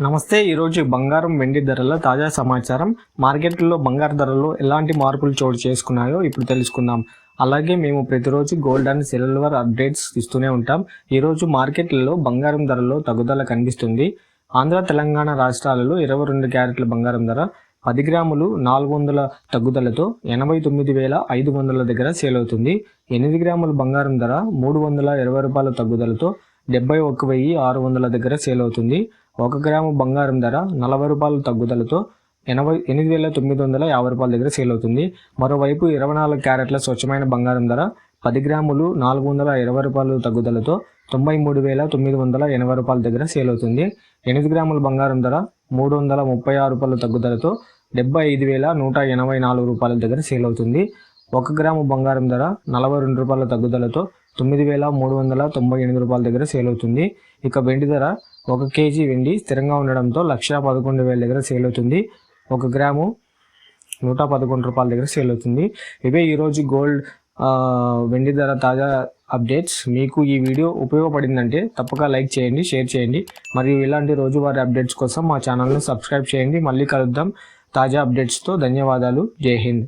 నమస్తే. ఈరోజు బంగారం వెండి ధరల తాజా సమాచారం. మార్కెట్లో బంగారు ధరల్లో ఎలాంటి మార్పులు చోటు చేసుకున్నాయో ఇప్పుడు తెలుసుకుందాం. అలాగే మేము ప్రతిరోజు గోల్డ్ అండ్ సిల్వర్ అప్డేట్స్ ఇస్తూనే ఉంటాం. ఈరోజు మార్కెట్లలో బంగారం ధరలో తగ్గుదల కనిపిస్తుంది. ఆంధ్ర తెలంగాణ రాష్ట్రాలలో 22 క్యారెట్ల బంగారం ధర 10 గ్రాములు 400 తగ్గుదలతో 89,500 దగ్గర సేల్ అవుతుంది. 8 గ్రాముల బంగారం ధర 320 రూపాయల తగ్గుదలతో 71,600 దగ్గర సేల్ అవుతుంది. 1 గ్రాము బంగారం ధర 40 రూపాయల తగ్గుదలతో 88,950 రూపాయల దగ్గర సేల్ అవుతుంది. మరోవైపు 24 క్యారెట్ల స్వచ్ఛమైన బంగారం ధర 10 గ్రాములు 420 రూపాయల తగ్గుదలతో 93,980 రూపాయల దగ్గర సేల్ అవుతుంది. 8 గ్రాముల బంగారం ధర 336 రూపాయల తగ్గుదలతో 75,184 రూపాయల దగ్గర సేల్ అవుతుంది. 1 గ్రాము బంగారం ధర 42 రూపాయల తగ్గుదలతో 9,398 రూపాయల దగ్గర సేల్ అవుతుంది. ఇక వెండి ధర 1 కేజీ వెండి స్థిరంగా ఉండడంతో 1,11,000 దగ్గర సేల్ అవుతుంది. 1 గ్రాము 111 రూపాయల దగ్గర సేల్ అవుతుంది. ఇవే ఈరోజు గోల్డ్ వెండి ధర తాజా అప్డేట్స్. మీకు ఈ వీడియో ఉపయోగపడిందంటే తప్పక లైక్ చేయండి, షేర్ చేయండి. మరియు ఇలాంటి రోజువారీ అప్డేట్స్ కోసం మా ఛానల్ను సబ్స్క్రైబ్ చేయండి. మళ్ళీ కలుద్దాం తాజా అప్డేట్స్తో. ధన్యవాదాలు. జై హింద్.